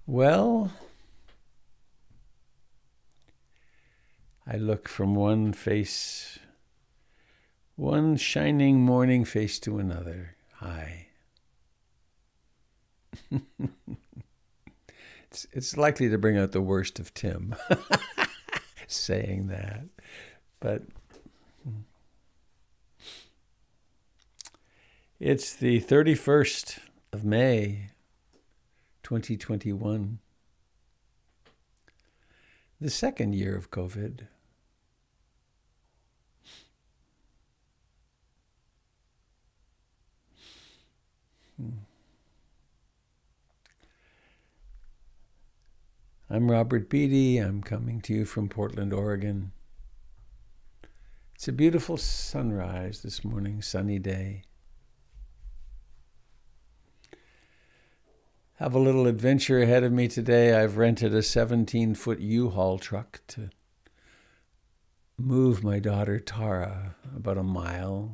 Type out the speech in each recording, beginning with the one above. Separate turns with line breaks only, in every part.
Well, I look from one shining morning face to another. Hi. It's likely to bring out the worst of Tim saying that. But it's the 31st of May, 2021. The second year of COVID. I'm Robert Beatty. I'm coming to you from Portland, Oregon. It's a beautiful sunrise this morning, sunny day. Have a little adventure ahead of me today. I've rented a 17-foot U-Haul truck to move my daughter Tara about a mile.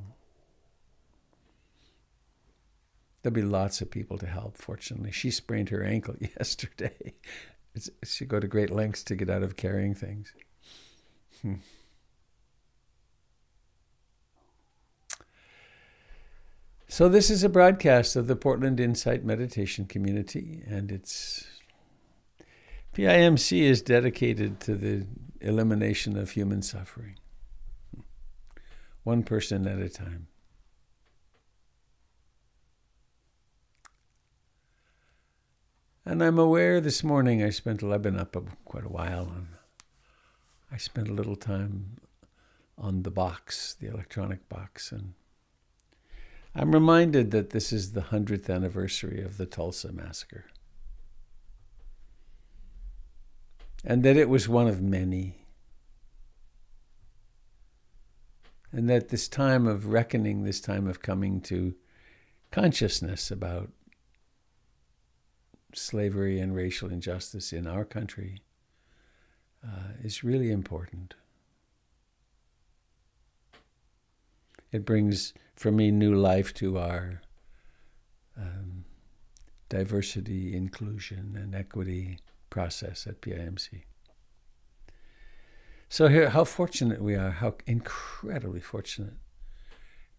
There'll be lots of people to help, fortunately. She sprained her ankle yesterday. She go to great lengths to get out of carrying things. So this is a broadcast of the Portland Insight Meditation Community, and PIMC is dedicated to the elimination of human suffering, one person at a time. And I'm aware this morning I've been up quite a while, and I spent a little time on the box, the electronic box, and I'm reminded that this is the 100th anniversary of the Tulsa massacre, and that it was one of many, and that this time of reckoning, this time of coming to consciousness about slavery and racial injustice in our country is really important. It brings, for me, new life to our diversity, inclusion, and equity process at PIMC. So here, how fortunate we are, how incredibly fortunate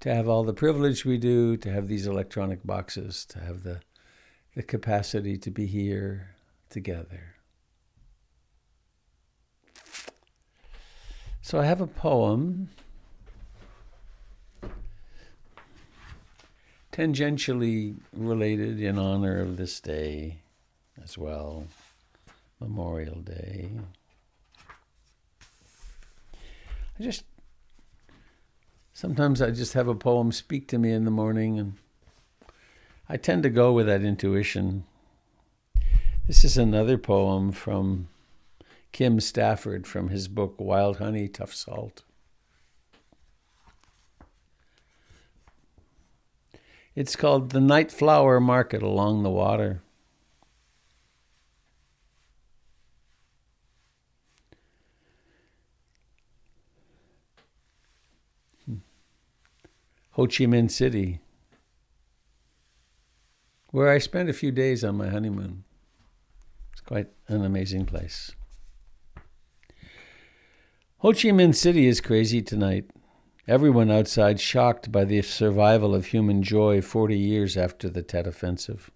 to have all the privilege we do, to have these electronic boxes, to have the capacity to be here together. So I have a poem tangentially related in honor of this day as well, Memorial Day. Sometimes I just have a poem speak to me in the morning, and I tend to go with that intuition. This is another poem from Kim Stafford from his book, Wild Honey, Tough Salt. It's called The Night Flower Market Along the Water. Ho Chi Minh City, where I spent a few days on my honeymoon. It's quite an amazing place. Ho Chi Minh City is crazy tonight. Everyone outside shocked by the survival of human joy 40 years after the Tet Offensive.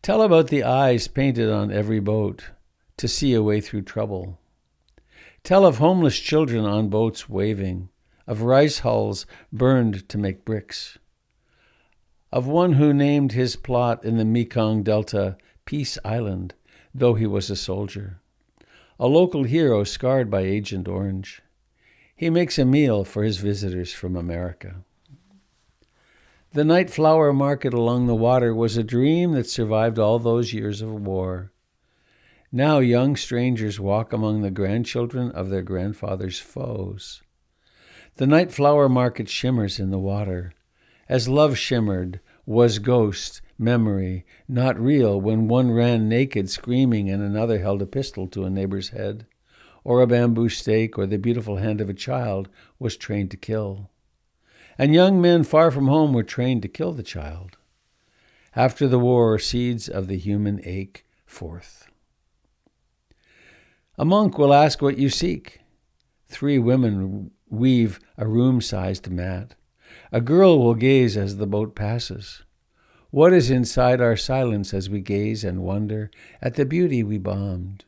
Tell about the eyes painted on every boat to see a way through trouble. Tell of homeless children on boats waving, of rice hulls burned to make bricks, of one who named his plot in the Mekong Delta Peace Island, though he was a soldier, a local hero scarred by Agent Orange. He makes a meal for his visitors from America. The night flower market along the water was a dream that survived all those years of war. Now young strangers walk among the grandchildren of their grandfather's foes. The night flower market shimmers in the water. As love shimmered, was ghost, memory, not real, when one ran naked screaming and another held a pistol to a neighbor's head, or a bamboo stake, or the beautiful hand of a child was trained to kill. And young men far from home were trained to kill the child. After the war, seeds of the human ache forth. A monk will ask what you seek. 3 women weave a room-sized mat. A girl will gaze as the boat passes. What is inside our silence as we gaze and wonder at the beauty we bombed?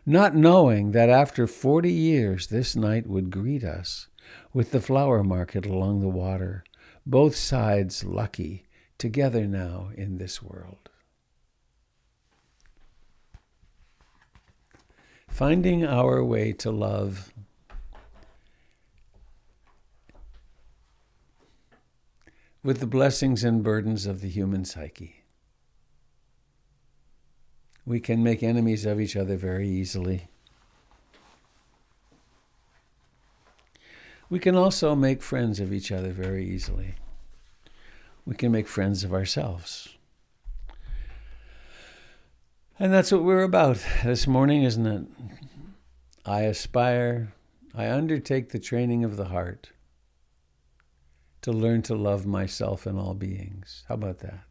Not knowing that after 40 years this night would greet us with the flower market along the water, both sides lucky, together now in this world. Finding our way to love with the blessings and burdens of the human psyche. We can make enemies of each other very easily. We can also make friends of each other very easily. We can make friends of ourselves. And that's what we're about this morning, isn't it? I undertake the training of the heart to learn to love myself and all beings. How about that?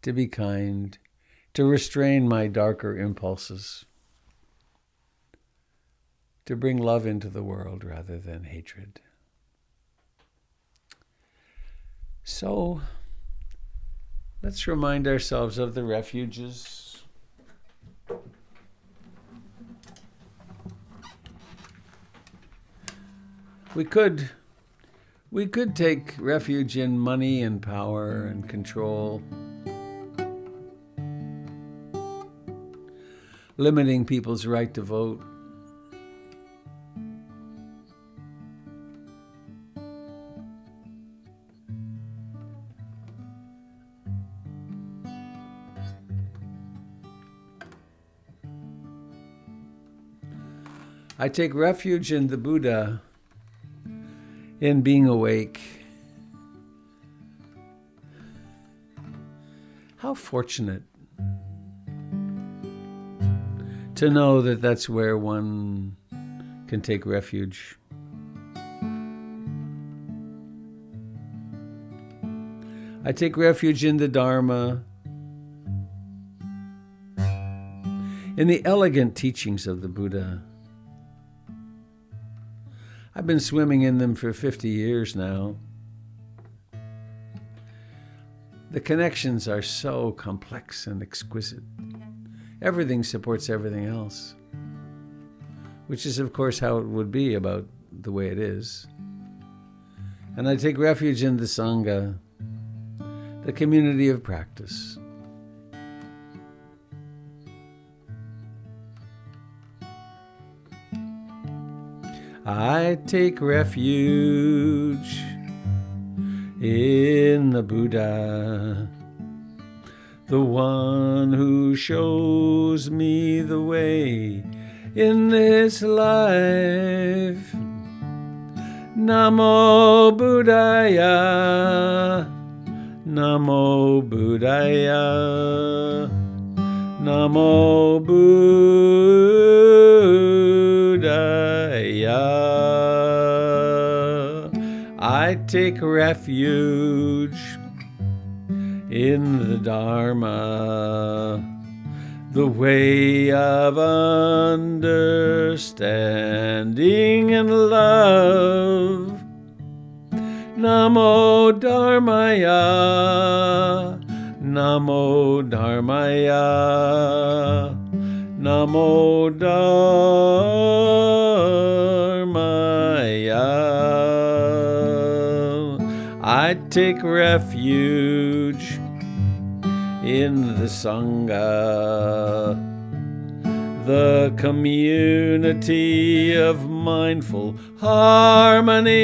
To be kind, to restrain my darker impulses, to bring love into the world rather than hatred. So, let's remind ourselves of the refuges. We could take refuge in money and power and control, limiting people's right to vote. I take refuge in the Buddha, in being awake. How fortunate to know that that's where one can take refuge. I take refuge in the Dharma, in the elegant teachings of the Buddha. I've been swimming in them for 50 years now. The connections are so complex and exquisite. Everything supports everything else, which is, of course, how it would be about the way it is. And I take refuge in the Sangha, the community of practice. I take refuge in the Buddha, the one who shows me the way in this life. Namo Buddhaya, Namo Buddhaya, Namo Buddhaya. I take refuge in the Dharma, the way of understanding and love. Namo Dharmaya, Namo Dharmaya, Namo Dharmaya. I take refuge in the Sangha, the community of mindful harmony.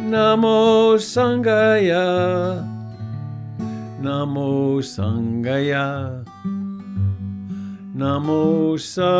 Namo Sanghaya, Namo Sanghaya, Namo Sanghaya.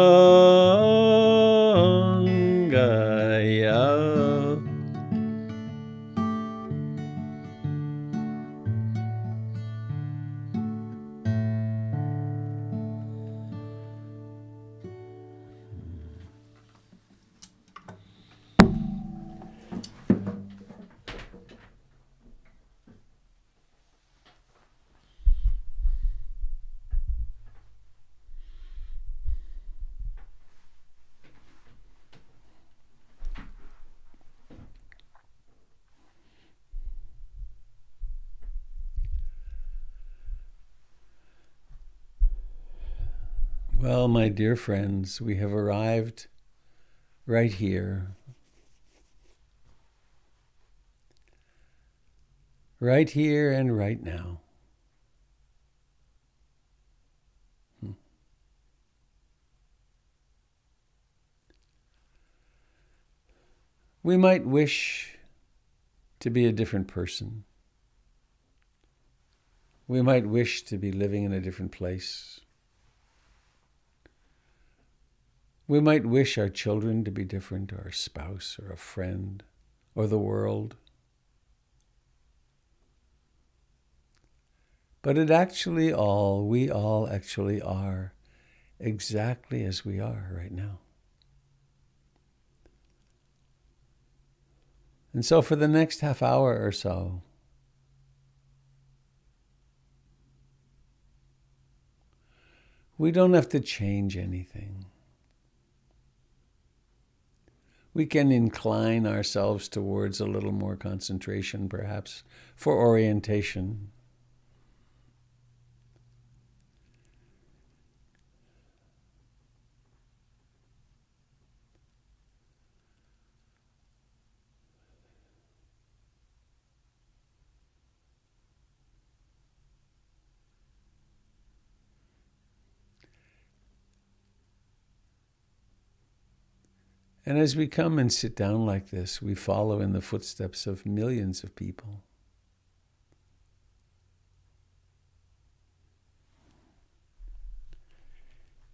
Well, my dear friends, we have arrived right here, and right now. We might wish to be a different person. We might wish to be living in a different place. We might wish our children to be different, or a spouse, or a friend, or the world. But we all actually are exactly as we are right now. And so for the next half hour or so, we don't have to change anything. We can incline ourselves towards a little more concentration, perhaps, for orientation. And as we come and sit down like this, we follow in the footsteps of millions of people.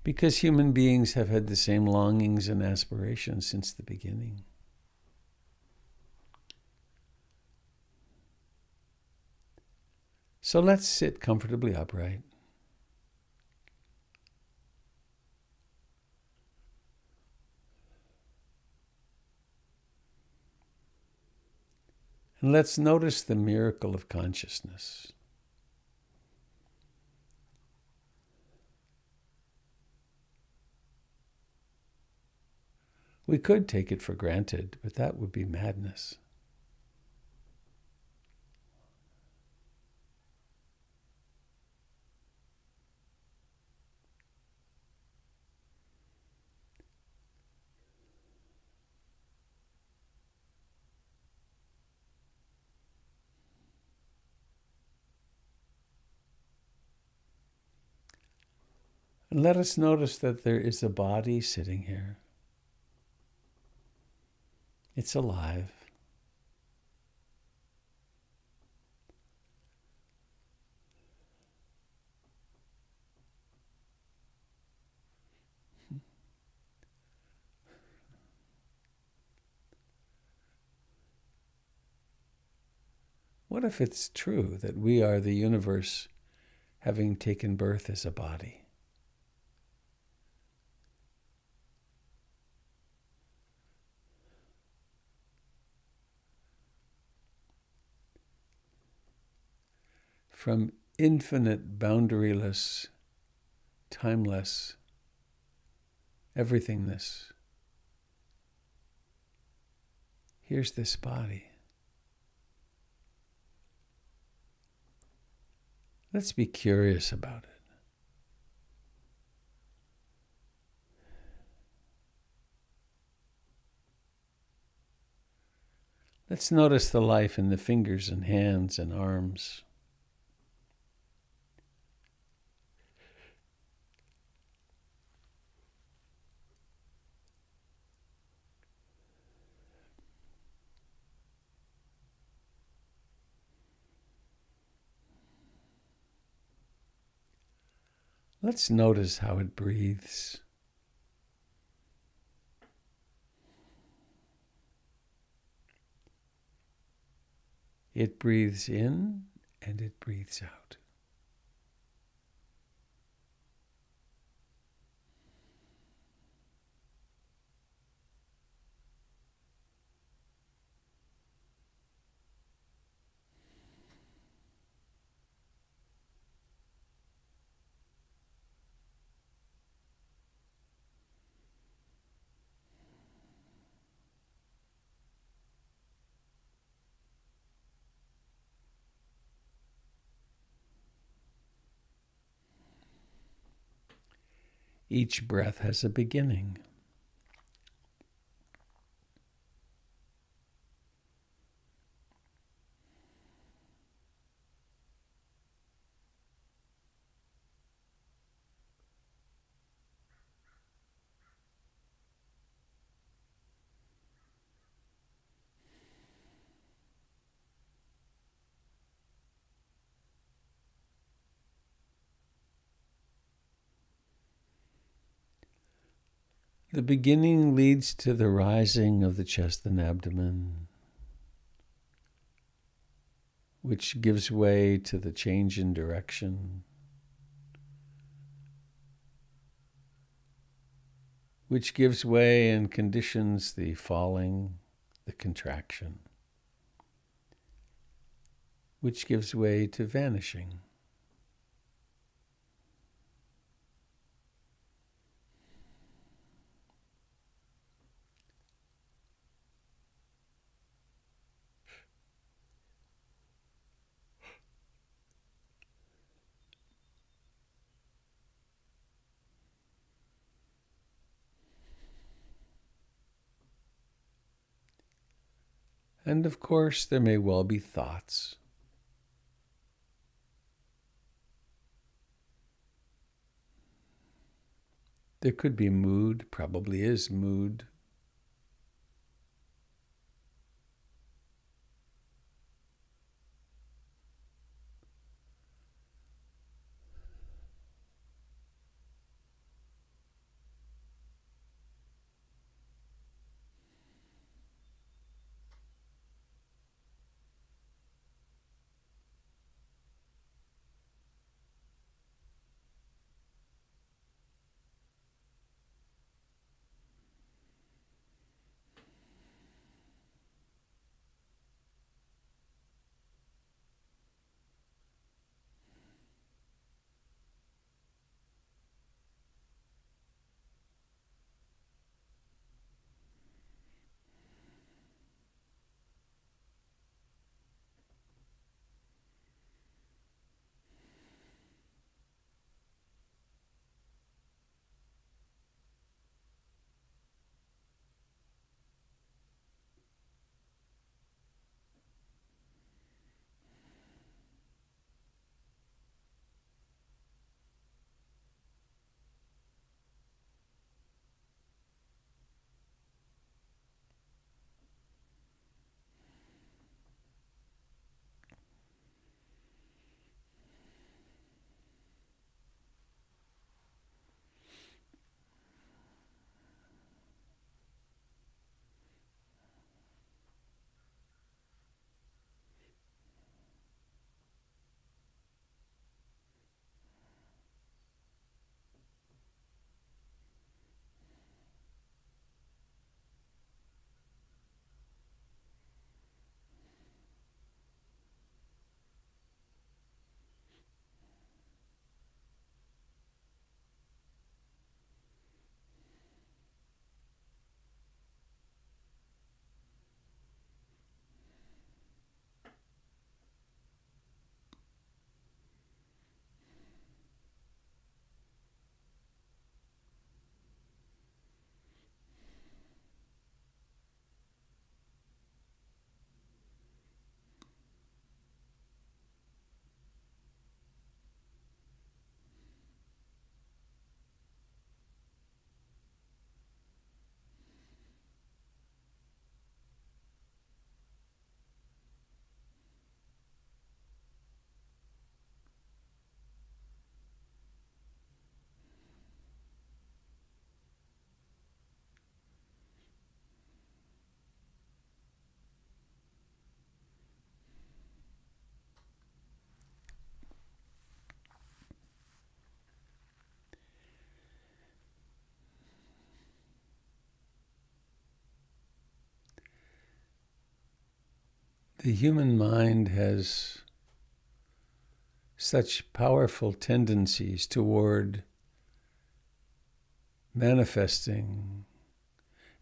Because human beings have had the same longings and aspirations since the beginning. So let's sit comfortably upright. And let's notice the miracle of consciousness. We could take it for granted, but that would be madness. And let us notice that there is a body sitting here. It's alive. What if it's true that we are the universe having taken birth as a body? From infinite, boundaryless, timeless, everythingness, here's this body. Let's be curious about it. Let's notice the life in the fingers and hands and arms. Let's notice how it breathes. It breathes in and it breathes out. Each breath has a beginning. The beginning leads to the rising of the chest and abdomen, which gives way to the change in direction, which gives way and conditions the falling, the contraction, which gives way to vanishing. And of course, there may well be thoughts. There could be mood, probably is mood. The human mind has such powerful tendencies toward manifesting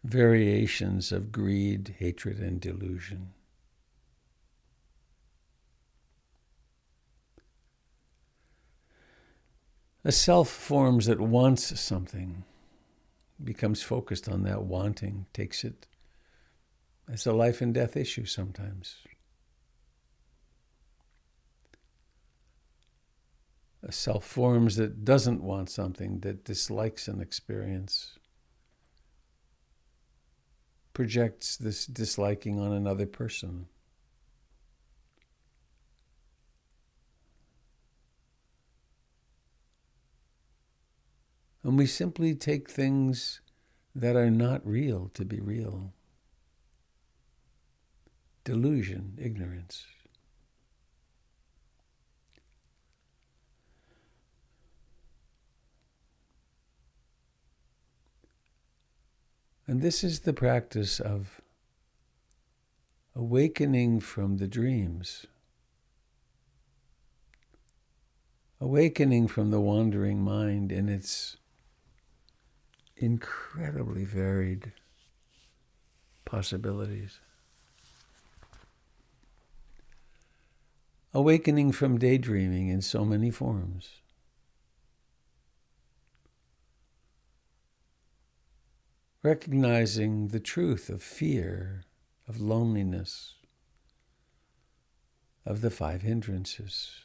variations of greed, hatred, and delusion. A self forms that wants something, becomes focused on that wanting, takes it as a life and death issue sometimes. A self forms that doesn't want something, that dislikes an experience, projects this disliking on another person. And we simply take things that are not real to be real. Delusion, ignorance. And this is the practice of awakening from the dreams, awakening from the wandering mind in its incredibly varied possibilities. Awakening from daydreaming in so many forms. Recognizing the truth of fear, of loneliness, of the 5 hindrances.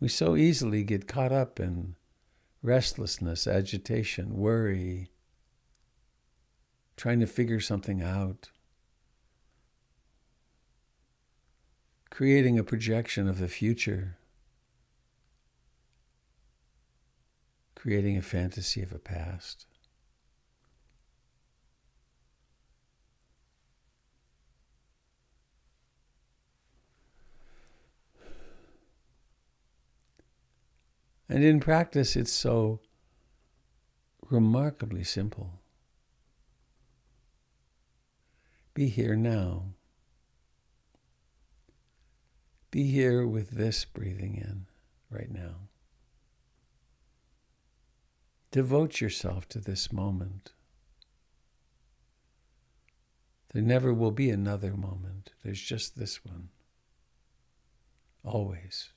We so easily get caught up in restlessness, agitation, worry, trying to figure something out, creating a projection of the future, creating a fantasy of a past. And in practice, it's so remarkably simple. Be here now. Be here with this breathing in right now. Devote yourself to this moment. There never will be another moment. There's just this one. Always.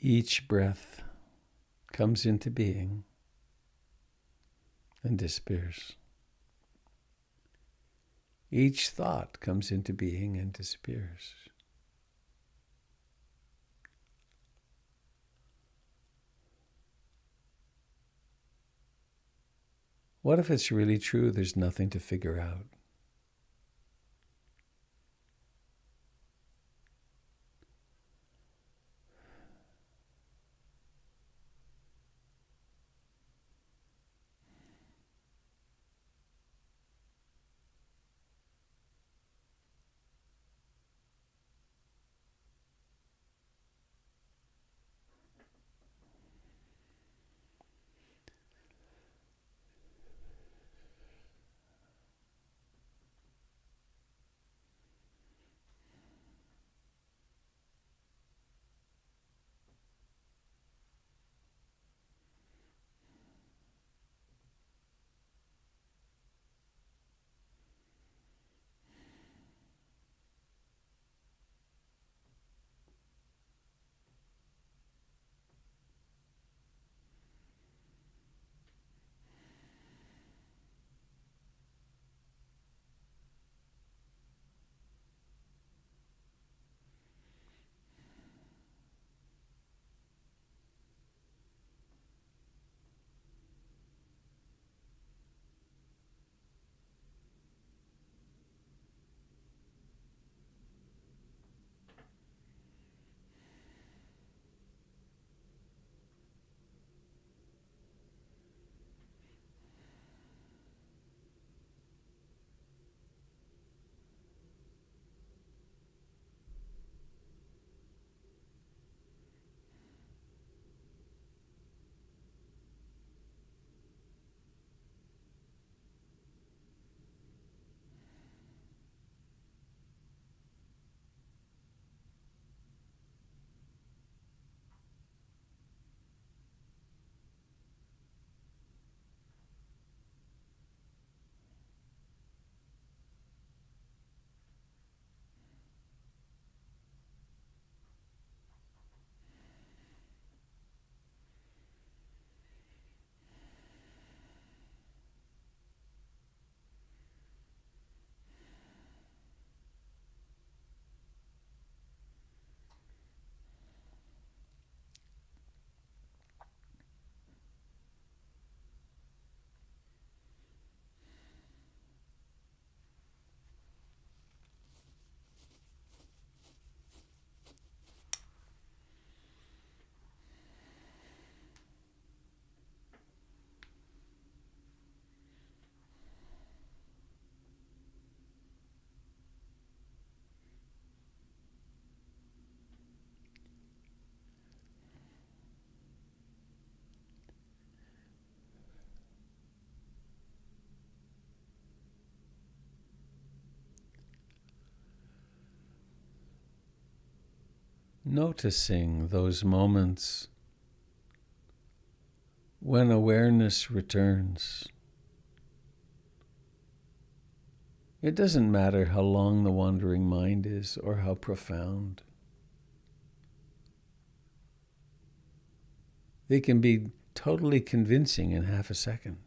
Each breath comes into being and disappears. Each thought comes into being and disappears. What if it's really true there's nothing to figure out? Noticing those moments when awareness returns. It doesn't matter how long the wandering mind is or how profound. They can be totally convincing in half a second.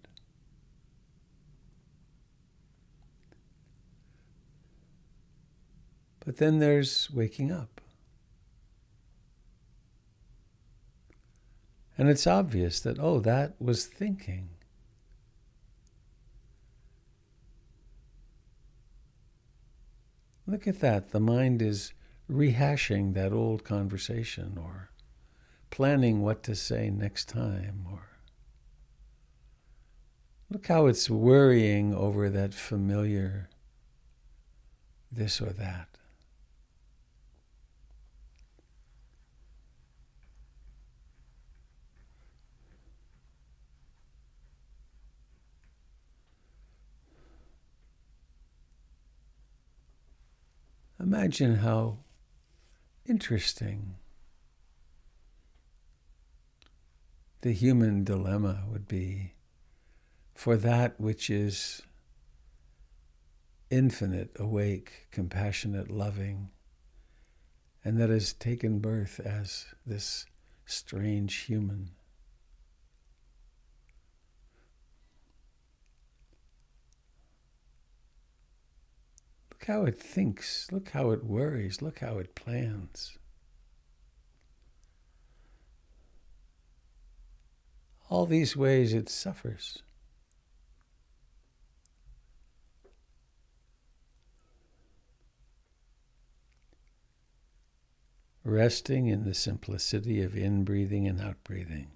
But then there's waking up. And it's obvious that, oh, that was thinking. Look at that. The mind is rehashing that old conversation or planning what to say next time. Or look how it's worrying over that familiar this or that. Imagine how interesting the human dilemma would be for that which is infinite, awake, compassionate, loving, and that has taken birth as this strange human. Look how it thinks, look how it worries, look how it plans. All these ways it suffers. Resting in the simplicity of in-breathing and out-breathing.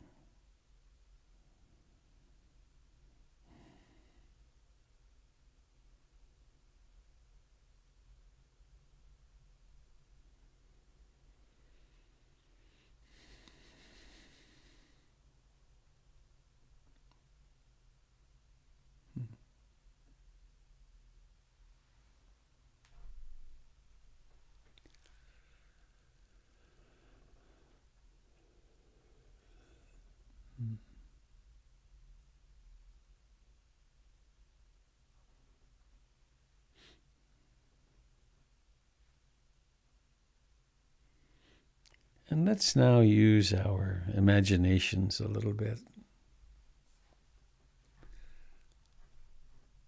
And let's now use our imaginations a little bit.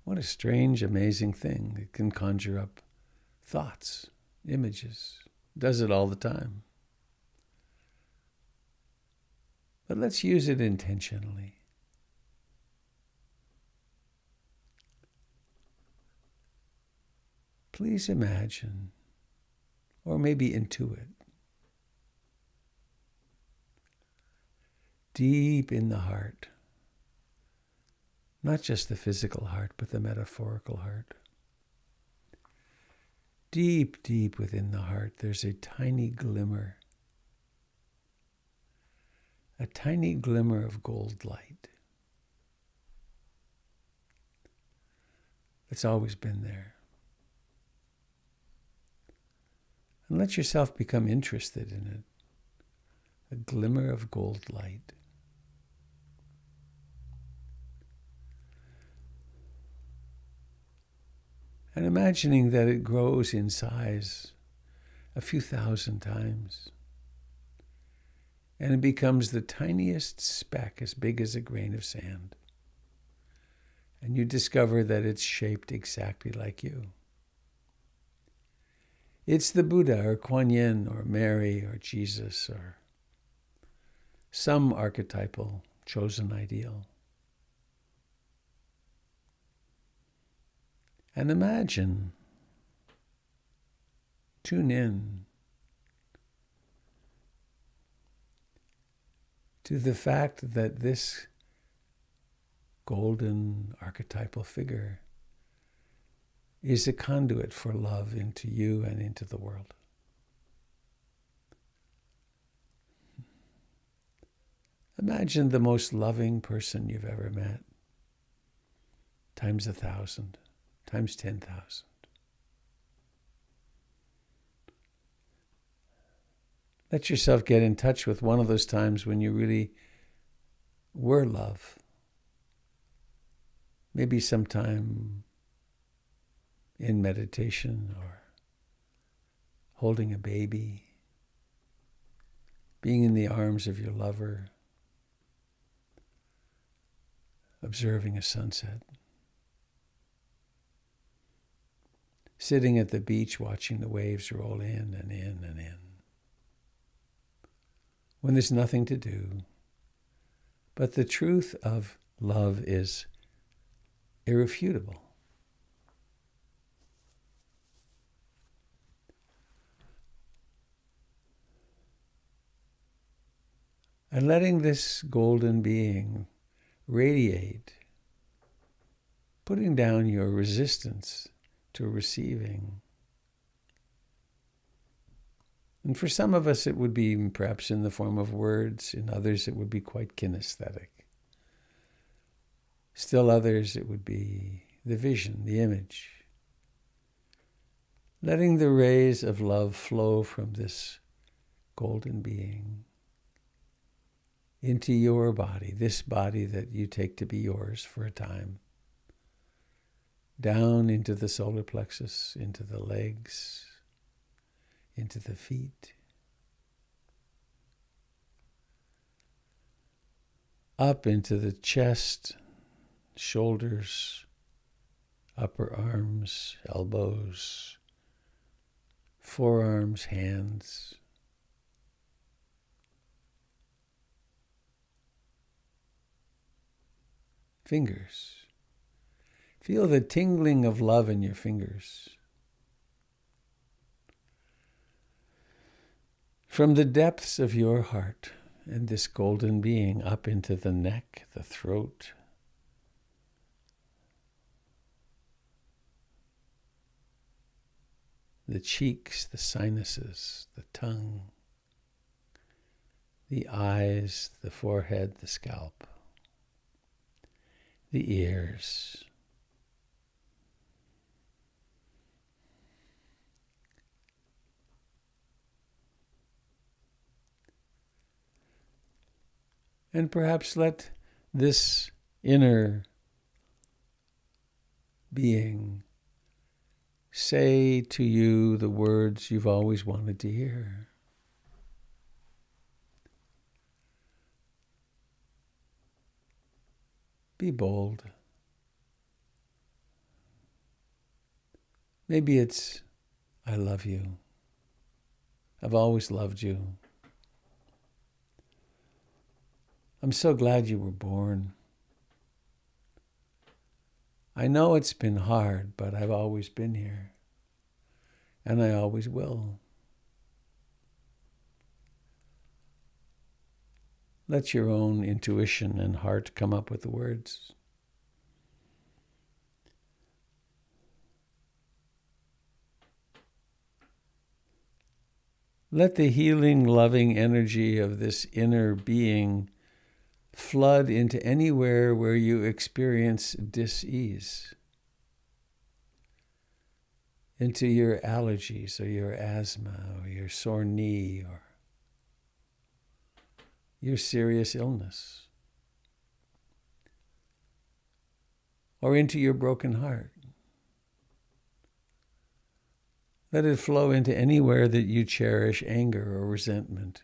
What a strange, amazing thing. It can conjure up thoughts, images. It does it all the time. But let's use it intentionally. Please imagine, or maybe intuit, deep in the heart, not just the physical heart, but the metaphorical heart. Deep, deep within the heart, there's a tiny glimmer of gold light. It's always been there. And let yourself become interested in it. A glimmer of gold light. And imagining that it grows in size a few thousand times. And it becomes the tiniest speck, as big as a grain of sand. And you discover that it's shaped exactly like you. It's the Buddha or Kuan Yin or Mary or Jesus or some archetypal chosen ideal. And imagine, tune in to the fact that this golden archetypal figure is a conduit for love into you and into the world. Imagine the most loving person you've ever met, times 1,000, times 10,000. Let yourself get in touch with one of those times when you really were love. Maybe sometime in meditation or holding a baby, being in the arms of your lover, observing a sunset, sitting at the beach watching the waves roll in and in and in. When there's nothing to do, but the truth of love is irrefutable. And letting this golden being radiate, putting down your resistance to receiving. And for some of us, it would be perhaps in the form of words. In others, it would be quite kinesthetic. Still others, it would be the vision, the image. Letting the rays of love flow from this golden being into your body, this body that you take to be yours for a time, down into the solar plexus, into the legs, into the feet, up into the chest, shoulders, upper arms, elbows, forearms, hands, fingers. Feel the tingling of love in your fingers. From the depths of your heart and this golden being up into the neck, the throat, the cheeks, the sinuses, the tongue, the eyes, the forehead, the scalp, the ears, and perhaps let this inner being say to you the words you've always wanted to hear. Be bold. Maybe it's, I love you. I've always loved you. I'm so glad you were born. I know it's been hard, but I've always been here. And I always will. Let your own intuition and heart come up with the words. Let the healing, loving energy of this inner being flood into anywhere where you experience dis-ease, into your allergies or your asthma or your sore knee or your serious illness, or into your broken heart. Let it flow into anywhere that you cherish anger or resentment.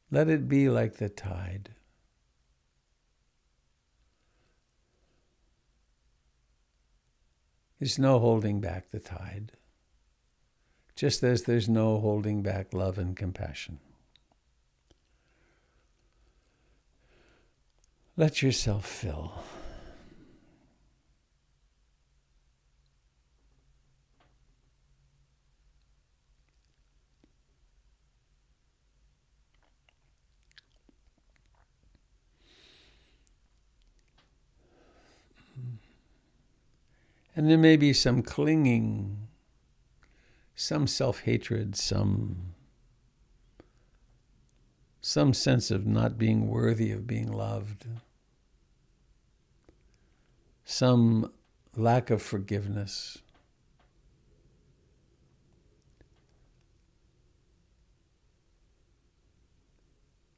Let it be like the tide. There's no holding back the tide, just as there's no holding back love and compassion. Let yourself fill. And there may be some clinging, some self-hatred, some sense of not being worthy of being loved, some lack of forgiveness.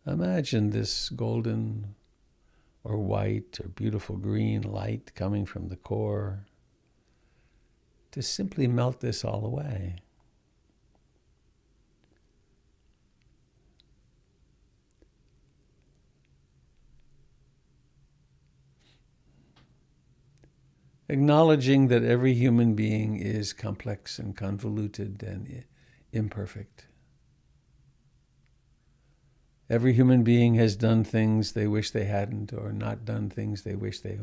Imagine this golden or white or beautiful green light coming from the core to simply melt this all away. Acknowledging that every human being is complex and convoluted and imperfect. Every human being has done things they wish they hadn't, or not done things they wish they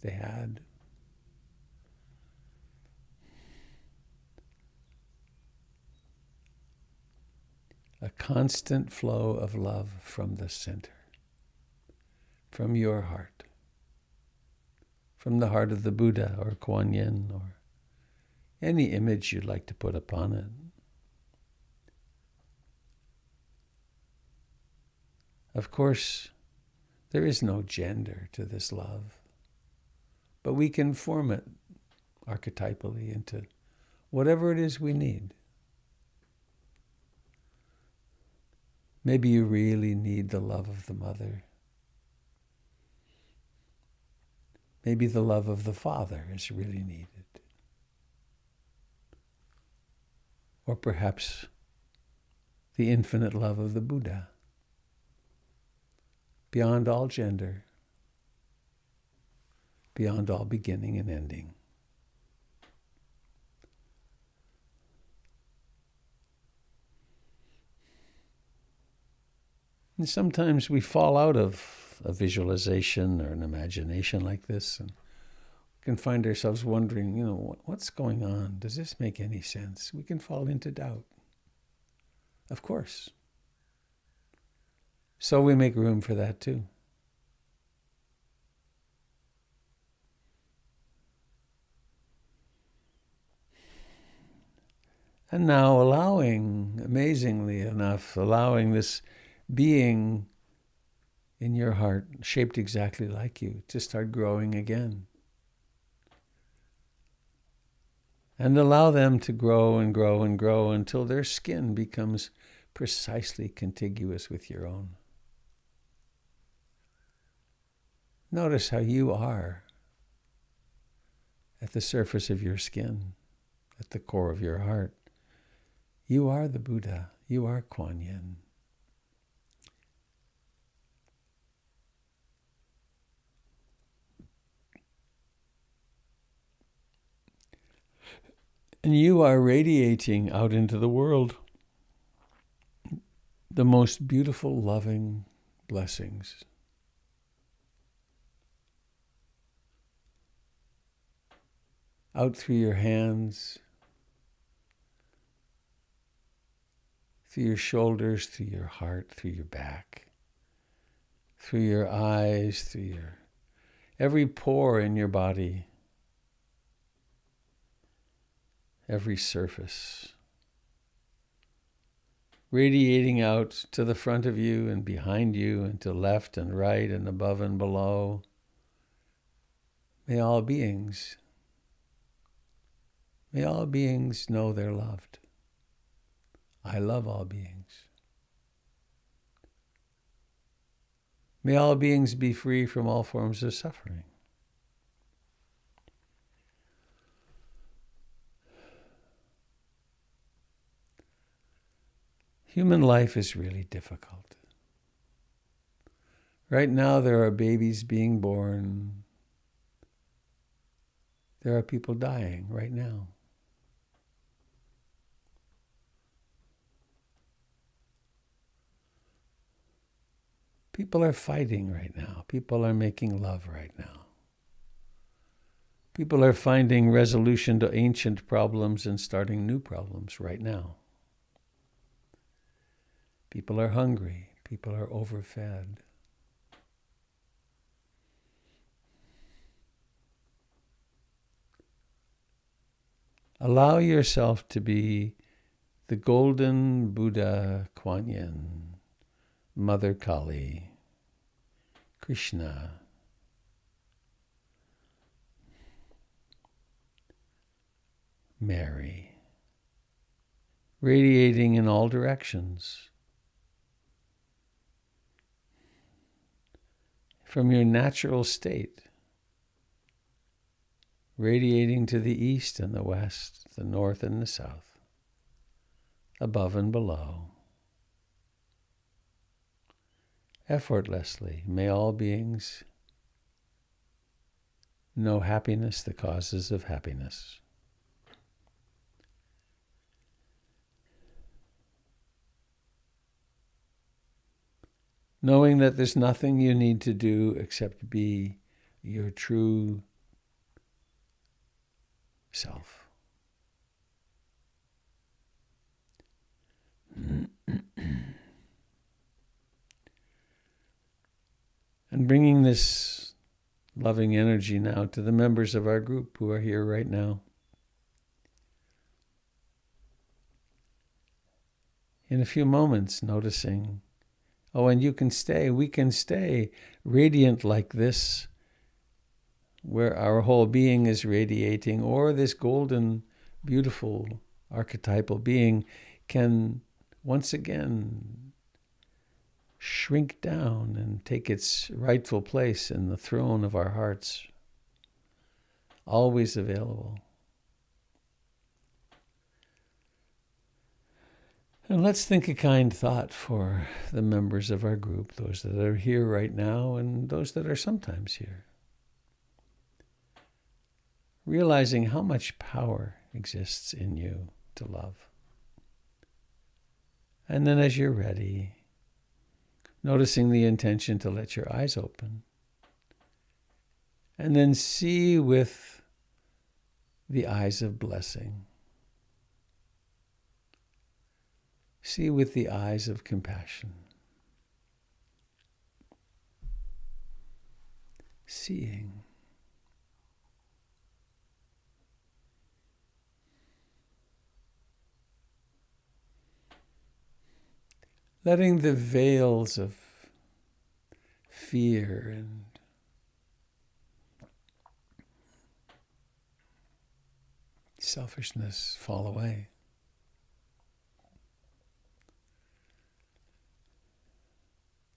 had. A constant flow of love from the center, from your heart, from the heart of the Buddha or Kuan Yin or any image you'd like to put upon it. Of course, there is no gender to this love, but we can form it archetypally into whatever it is we need. Maybe you really need the love of the mother. Maybe the love of the father is really needed. Or perhaps the infinite love of the Buddha, beyond all gender, beyond all beginning and ending. And sometimes we fall out of a visualization or an imagination like this and can find ourselves wondering, what's going on? Does this make any sense? We can fall into doubt. Of course. So we make room for that too. And now amazingly enough, allowing this being in your heart, shaped exactly like you, to start growing again. And allow them to grow and grow and grow until their skin becomes precisely contiguous with your own. Notice how you are at the surface of your skin, at the core of your heart. You are the Buddha. You are Kuan Yin. And you are radiating out into the world the most beautiful, loving blessings. Out through your hands, through your shoulders, through your heart, through your back, through your eyes, through your every pore in your body, every surface, radiating out to the front of you and behind you and to left and right and above and below. May all beings know they're loved. I love all beings. May all beings be free from all forms of suffering. Human life is really difficult. Right now there are babies being born. There are people dying right now. People are fighting right now. People are making love right now. People are finding resolution to ancient problems and starting new problems right now. People are hungry. People are overfed. Allow yourself to be the golden Buddha Kuan Yin, Mother Kali, Krishna, Mary, radiating in all directions. from your natural state, radiating to the east and the west, the north and the south, above and below. Effortlessly, may all beings know happiness, the causes of happiness. Knowing that there's nothing you need to do except be your true self. And bringing this loving energy now to the members of our group who are here right now. In a few moments, noticing, oh, and you can stay, we can stay radiant like this, where our whole being is radiating, or this golden, beautiful, archetypal being can once again shrink down and take its rightful place in the throne of our hearts, always available. And let's think a kind thought for the members of our group, those that are here right now and those that are sometimes here. Realizing how much power exists in you to love. And then as you're ready, noticing the intention to let your eyes open. And then see with the eyes of blessing. See with the eyes of compassion. Seeing. Letting the veils of fear and selfishness fall away.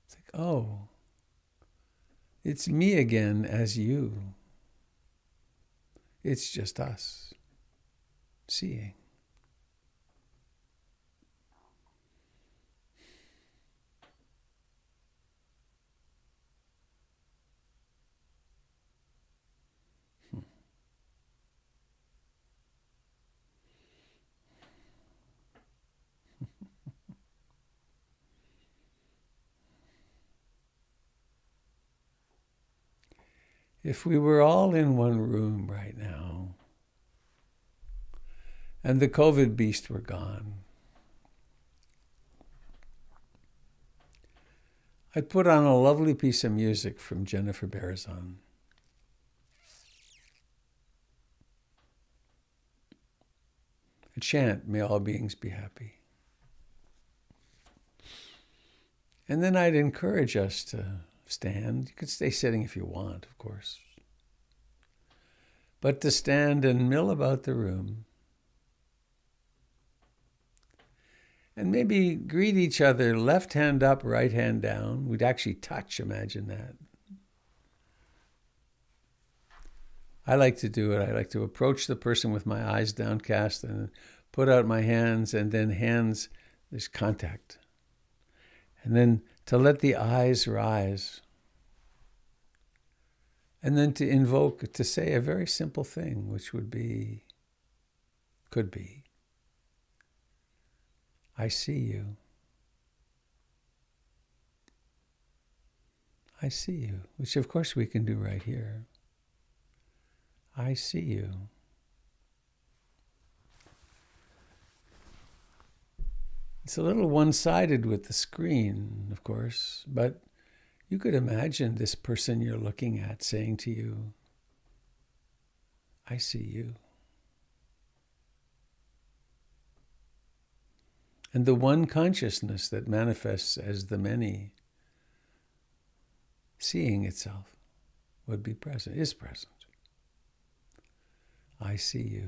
It's like, oh, it's me again as you. It's just us seeing. If we were all in one room right now, and the COVID beast were gone, I'd put on a lovely piece of music from Jennifer Barazon. A chant, may all beings be happy. And then I'd encourage us to stand. You could stay sitting if you want, of course. But to stand and mill about the room. And maybe greet each other, left hand up, right hand down. We'd actually touch, imagine that. I like to do it. I like to approach the person with my eyes downcast and put out my hands, and then hands, there's contact. And then to let the eyes rise. And then to invoke, to say a very simple thing, which could be, I see you. I see you, which of course we can do right here. I see you. It's a little one-sided with the screen, of course, but you could imagine this person you're looking at saying to you, I see you. And the one consciousness that manifests as the many, seeing itself, would be present, is present. I see you.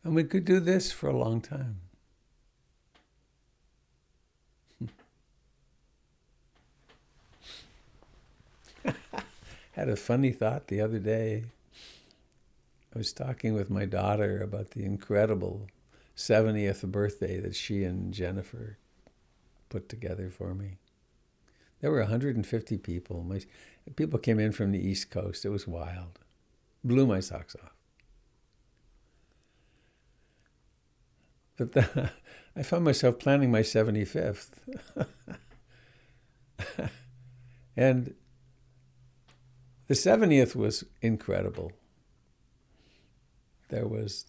And we could do this for a long time. Had a funny thought the other day. I was talking with my daughter about the incredible 70th birthday that she and Jennifer put together for me. There were 150 people. People came in from the East Coast. It was wild. Blew my socks off. But I found myself planning my 75th. And the 70th was incredible. It was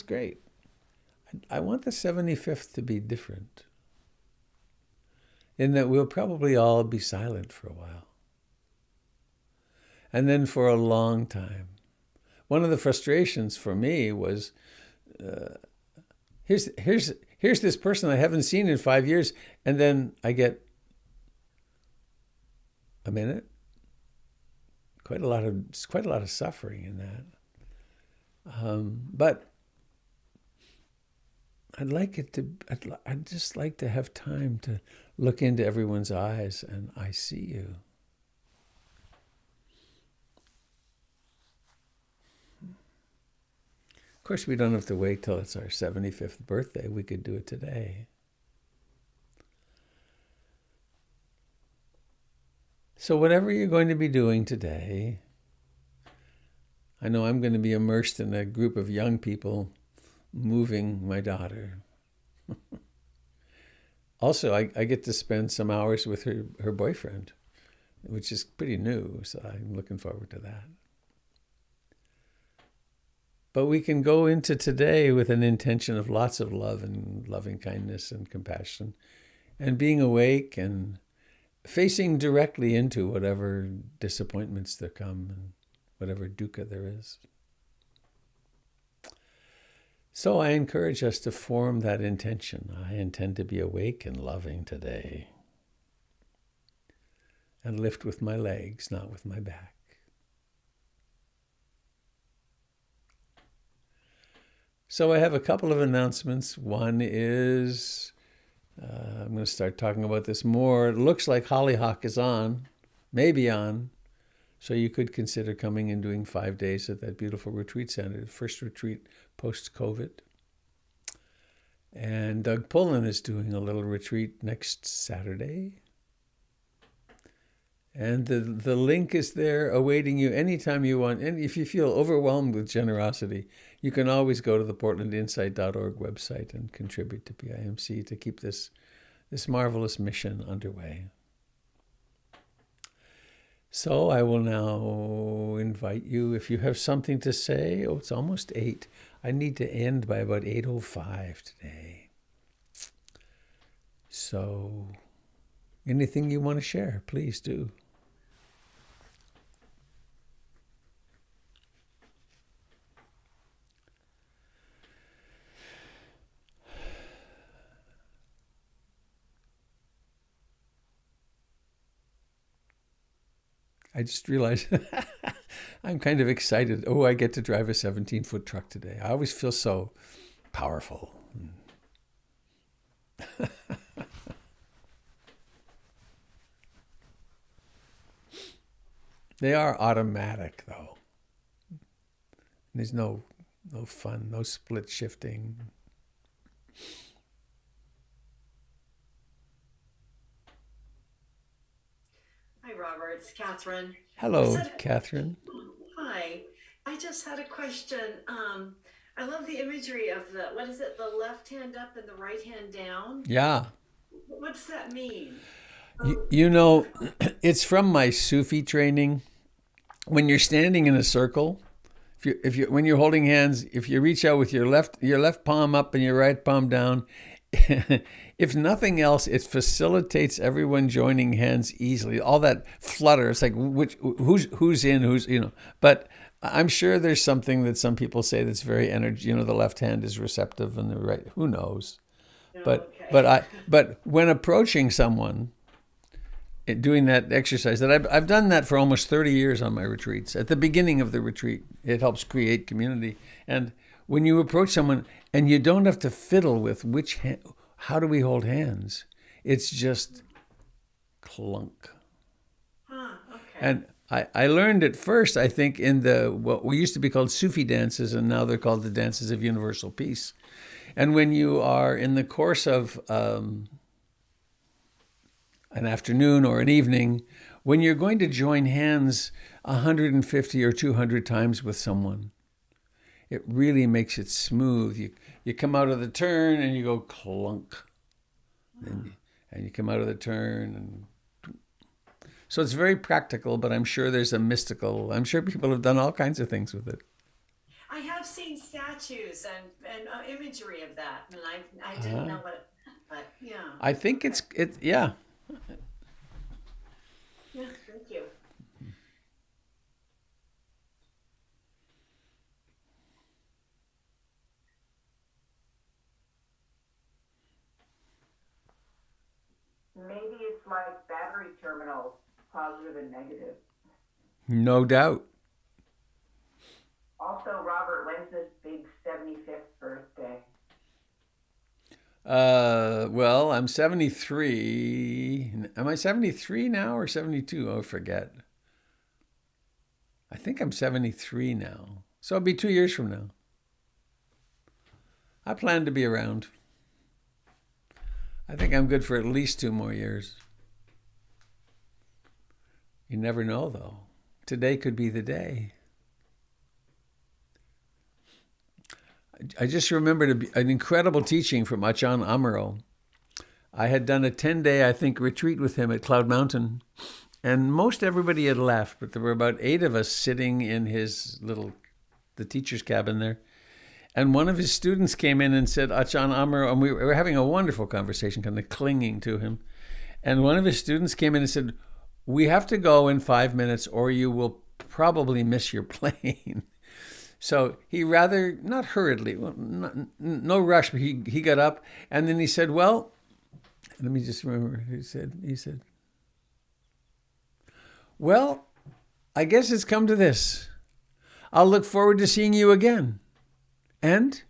great. I want the 75th to be different, in that we'll probably all be silent for a while. And then for a long time. One of the frustrations for me was, here's this person I haven't seen in 5 years, and then I get a minute. Quite a lot of suffering in that. But I'd just like to have time to look into everyone's eyes and I see you. Of course, we don't have to wait till it's our 75th birthday. We could do it today. So whatever you're going to be doing today, I know I'm going to be immersed in a group of young people moving my daughter. Also, I get to spend some hours with her boyfriend, which is pretty new, so I'm looking forward to that. But we can go into today with an intention of lots of love and loving kindness and compassion and being awake and facing directly into whatever disappointments there come and whatever dukkha there is. So I encourage us to form that intention. I intend to be awake and loving today. And lift with my legs, not with my back. So I have a couple of announcements. One is, I'm going to start talking about this more. It looks like Hollyhock is on, maybe on. So you could consider coming and doing 5 days at that beautiful retreat center, the first retreat post-COVID. And Doug Pullen is doing a little retreat next Saturday. And the link is there awaiting you anytime you want. And if you feel overwhelmed with generosity, you can always go to the portlandinsight.org website and contribute to PIMC to keep this marvelous mission underway. So I will now invite you, if you have something to say. Oh, it's almost 8. I need to end by about 8:05 today. So anything you want to share, please do. I just realized I'm kind of excited. Oh, I get to drive a 17-foot truck today. I always feel so powerful. They are automatic, though. There's no fun, no split shifting.
Hi, Robert. It's Catherine.
Hello, Catherine.
Hi. I just had a question. I love the imagery of the left hand up and the right hand down.
Yeah.
What does that mean?
You know, it's from my Sufi training. When you're standing in a circle, when you're holding hands, if you reach out with your left palm up and your right palm down, if nothing else, it facilitates everyone joining hands easily. All that flutter, it's like who's in, who's. But I'm sure there's something that some people say that's very energy. The left hand is receptive and the right. Who knows?
Okay.
But when approaching someone, doing that exercise. That I've done that for almost 30 years on my retreats. At the beginning of the retreat, it helps create community. And when you approach someone, and you don't have to fiddle with how do we hold hands? It's just clunk.
Okay.
And I learned it first, I think, in what we used to be called Sufi dances, and now they're called the dances of universal peace. And when you are in the course of an afternoon or an evening, when you're going to join hands 150 or 200 times with someone, it really makes it smooth. You come out of the turn and you go clunk. And you come out of the turn. And so it's very practical, but I'm sure there's I'm sure people have done all kinds of things with it.
I have seen statues and imagery of that, and I didn't know what it meant, but yeah.
I think yeah.
Yeah, thank you.
Maybe it's like battery terminals, positive and negative.
No doubt.
Also, Robert, when's this big 75th birthday?
Well, I'm 73. Am I 73 now or 72? Oh, I forget. I think I'm 73 now. So it'll be 2 years from now. I plan to be around. I think I'm good for at least 2 more years. You never know, though. Today could be the day. I just remembered an incredible teaching from Ajahn Amaro. I had done a 10-day, I think, retreat with him at Cloud Mountain. And most everybody had left, but there were about 8 of us sitting in the teacher's cabin there. And one of his students came in and said, Ajahn Amaro, and we were having a wonderful conversation, kind of clinging to him. And one of his students came in and said, we have to go in 5 minutes or you will probably miss your plane. So he rather, not hurriedly, no rush, but he got up and then he said, well, let me just remember, he said, well, I guess it's come to this. I'll look forward to seeing you again. And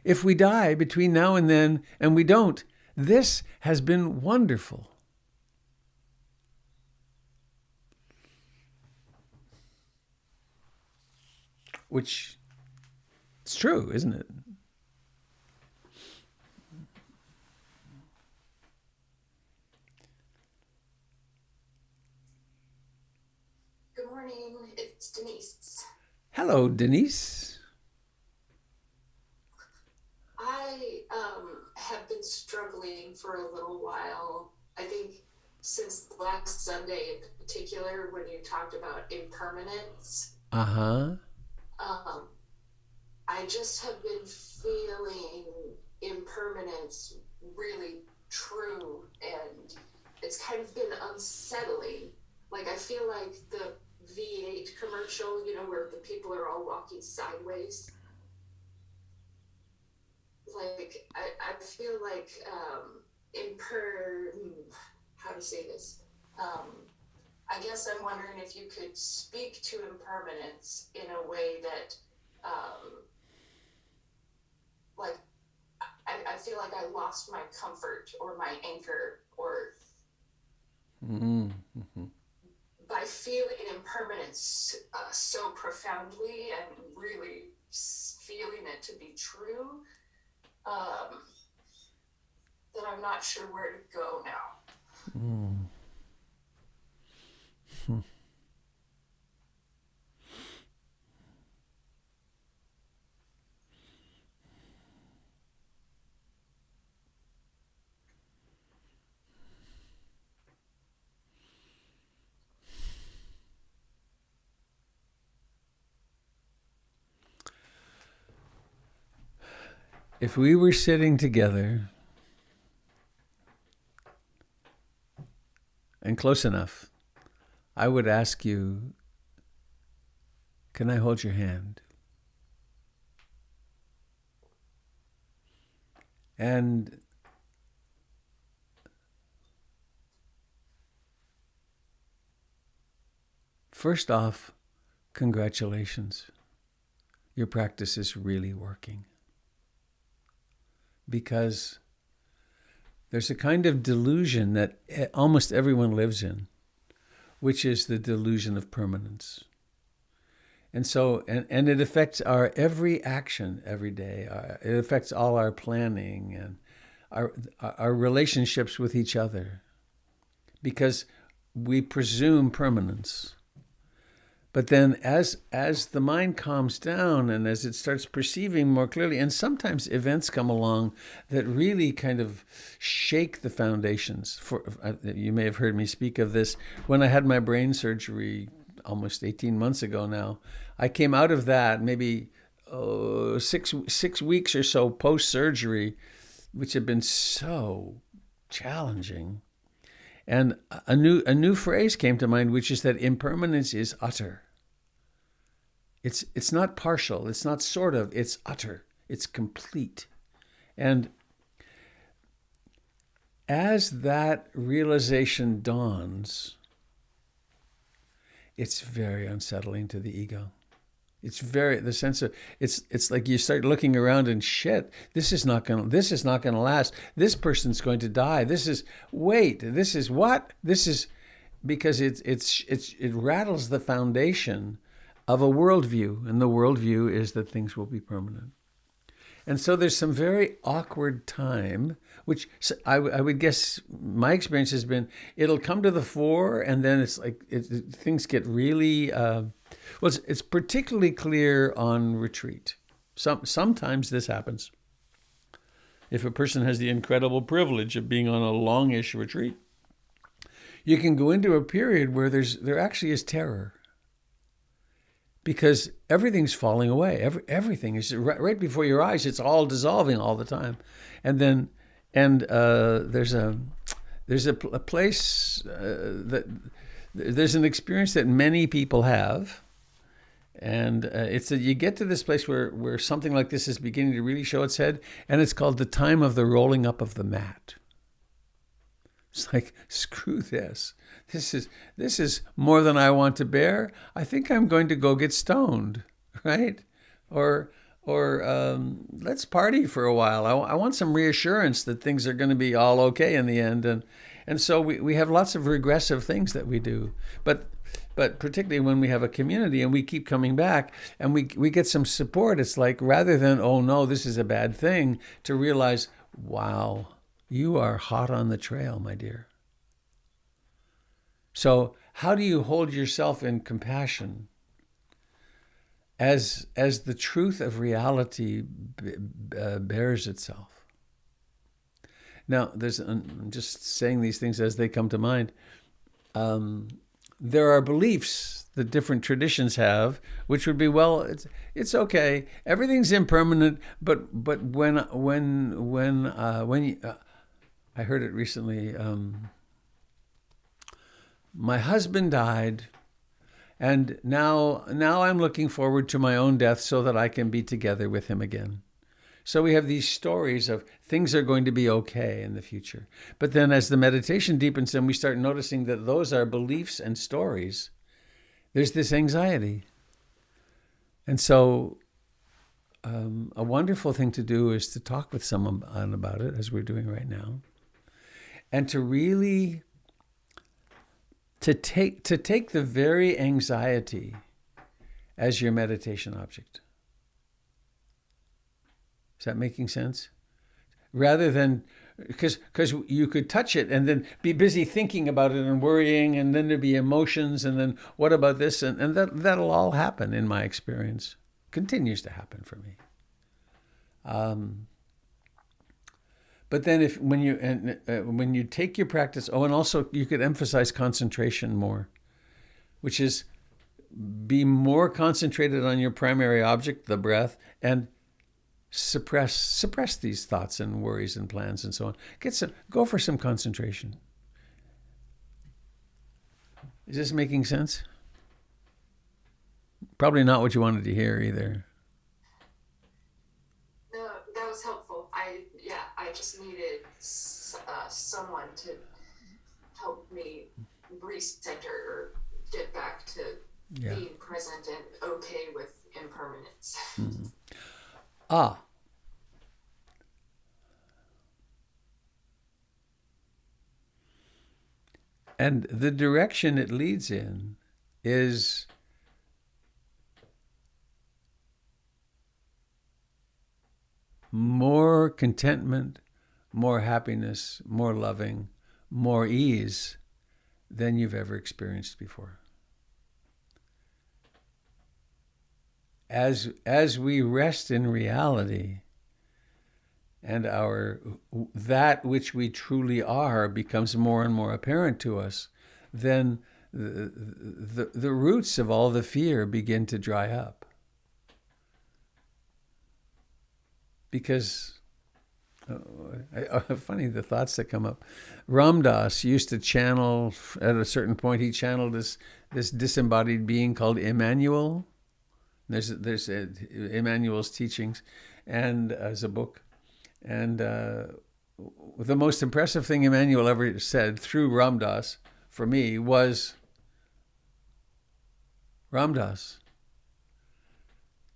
if we die between now and then, and we don't, this has been wonderful. Which, it's true, isn't it?
Good morning, it's Denise.
Hello, Denise.
I have been struggling for a little while. I think since last Sunday in particular, when you talked about impermanence.
Uh-huh.
I just have been feeling impermanence really true, and it's kind of been unsettling. Like I feel like the V8 commercial, where the people are all walking sideways. Like I feel like how to say this? I guess I'm wondering if you could speak to impermanence in a way that, like, I feel like I lost my comfort or my anchor, or by feeling impermanence so profoundly and really feeling it to be true, that I'm not sure where to go now.
If we were sitting together and close enough, I would ask you, can I hold your hand? And First off, congratulations. Your practice is really working. Because there's a kind of delusion that almost everyone lives in, which is the delusion of permanence. And so, and it affects our every action every day. It affects all our planning and our relationships with each other, because we presume permanence. But then as the mind calms down and as it starts perceiving more clearly, and sometimes events come along that really kind of shake the foundations. You may have heard me speak of this. When I had my brain surgery almost 18 months ago now, I came out of that maybe 6 weeks or so post-surgery, which had been so challenging. And a new phrase came to mind, which is that impermanence is utter. It's not partial, it's not sort of, it's utter, it's complete. And as that realization dawns, it's very unsettling to the ego. It's like you start looking around and shit, this is not gonna last. This person's going to die. This is what? This is because it rattles the foundation of a worldview, and the worldview is that things will be permanent. And so there's some very awkward time, which I would guess my experience has been, it'll come to the fore, and then it's like things get really, it's particularly clear on retreat. Sometimes this happens. If a person has the incredible privilege of being on a longish retreat, you can go into a period where there actually is terror. Because everything's falling away. Everything is right before your eyes. It's all dissolving all the time, and there's a place that there's an experience that many people have, and it's that you get to this place where something like this is beginning to really show its head, and it's called the time of the rolling up of the mat. It's like, screw this. This is more than I want to bear. I think I'm going to go get stoned, right? Or let's party for a while. I want some reassurance that things are going to be all okay in the end. And so we have lots of regressive things that we do. But particularly when we have a community and we keep coming back and we get some support, it's like, rather than, oh no, this is a bad thing, to realize, wow, you are hot on the trail, my dear. So how do you hold yourself in compassion as the truth of reality bears itself? Now, I'm just saying these things as they come to mind. There are beliefs that different traditions have, which would be, well, it's okay, everything's impermanent, but when I heard it recently. My husband died, and now I'm looking forward to my own death so that I can be together with him again. So we have these stories of things are going to be okay in the future. But then as the meditation deepens and we start noticing that those are beliefs and stories, there's this anxiety. And so a wonderful thing to do is to talk with someone about it, as we're doing right now, and to really take the very anxiety as your meditation object. Is that making sense? Rather than, because you could touch it and then be busy thinking about it and worrying, and then there'd be emotions, and then what about this? And that'll all happen in my experience. Continues to happen for me. But then when you take your practice, and also you could emphasize concentration more, which is be more concentrated on your primary object, the breath, and suppress these thoughts and worries and plans and so on. Go for some concentration. Is this making sense? Probably not what you wanted to hear either.
No, that was helpful. I just needed someone to help me recenter or get back to
Yeah.
being present and okay with impermanence.
Mm-hmm. Ah. And the direction it leads in is more contentment, more happiness, more loving, more ease than you've ever experienced before. As we rest in reality and that which we truly are becomes more and more apparent to us, then the roots of all the fear begin to dry up. Because, funny the thoughts that come up. Ram Dass used to channel, at a certain point, he channeled this disembodied being called Emmanuel. There's Emmanuel's teachings, and as a book. And the most impressive thing Emmanuel ever said through Ram Dass, for me, was, Ram Dass,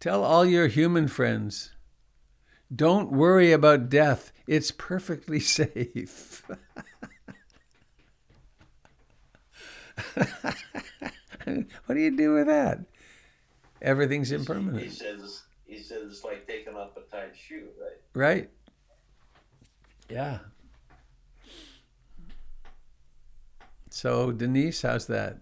tell all your human friends, don't worry about death. It's perfectly safe. What do you do with that? Everything's impermanent.
He says it's like taking off a tight shoe, right?
Right. Yeah. So, Denise, how's that?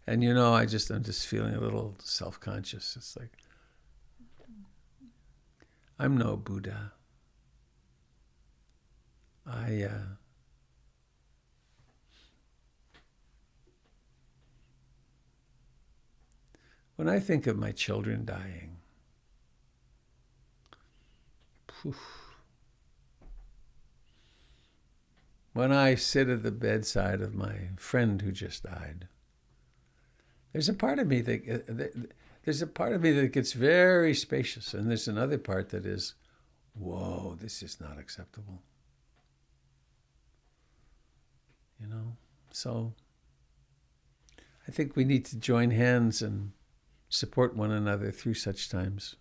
And I'm just feeling a little self-conscious. It's like, I'm no Buddha. When I think of my children dying, when I sit at the bedside of my friend who just died, there's a part of me that gets very spacious, and there's another part that is, whoa, this is not acceptable. So I think we need to join hands and support one another through such times.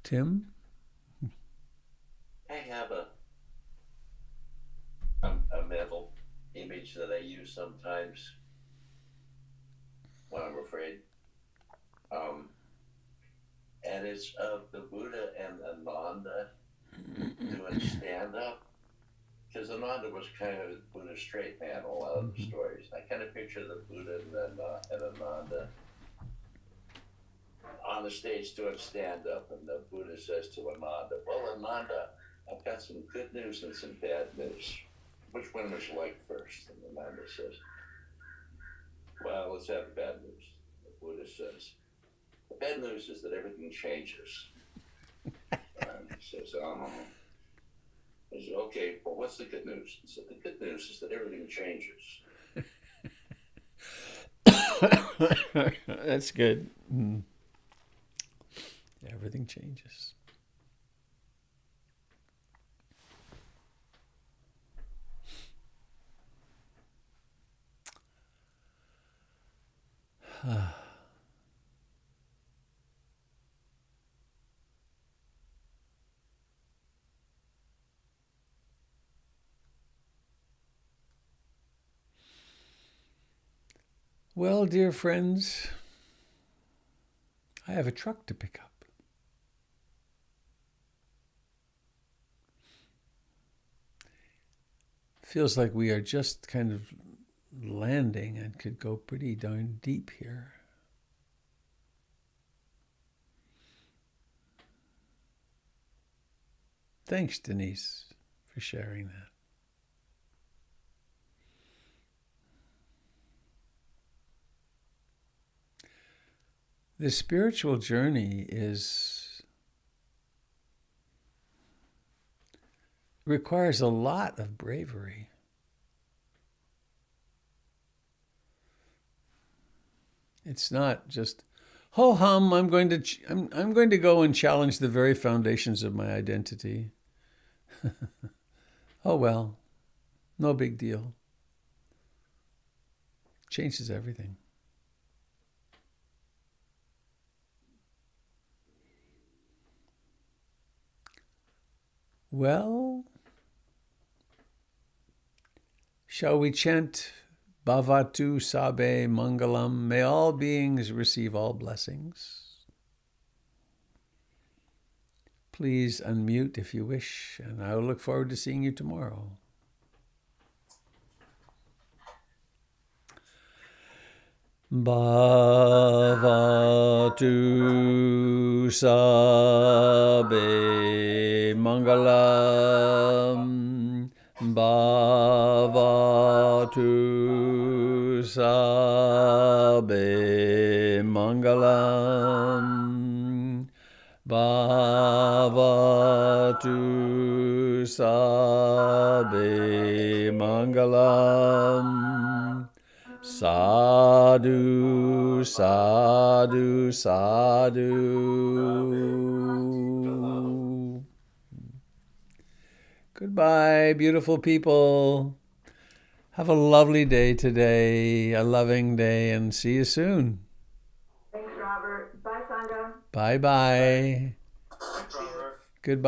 Tim?
I have a mental image that I use sometimes when I'm afraid. And it's of the Buddha and Ananda doing stand-up. Because Ananda was kind of a Buddhist straight man, a lot of the stories. I kind of picture the Buddha and Ananda on the stage doing stand-up, and the Buddha says to Ananda, well, Ananda, I've got some good news and some bad news. Which one would you like first? And Ananda says, well, let's have the bad news. The Buddha says, the bad news is that everything changes. And he says, oh. He says, okay, well, what's the good news? He said, the good news is that everything changes.
That's good. Mm. Everything changes. Well, dear friends, I have a truck to pick up. Feels like we are just kind of landing and could go pretty darn deep here. Thanks, Denise, for sharing that. The spiritual journey is requires a lot of bravery. It's not just, ho hum, I'm going to go and challenge the very foundations of my identity. Oh well, no big deal. Changes everything. Well, shall we chant Bhavatu Sabe Mangalam? May all beings receive all blessings. Please unmute if you wish, and I will look forward to seeing you tomorrow. Bhavatu Sabe Mangalam. Bhavatu Sabe Mangalam. Bhavatu Sabe Mangalam. Sadhu, sadhu, sadhu. Goodbye, beautiful people. Have a lovely day today, a loving day, and see you soon.
Thanks, Robert. Bye, Sangha.
Bye-bye.
Thanks, Robert.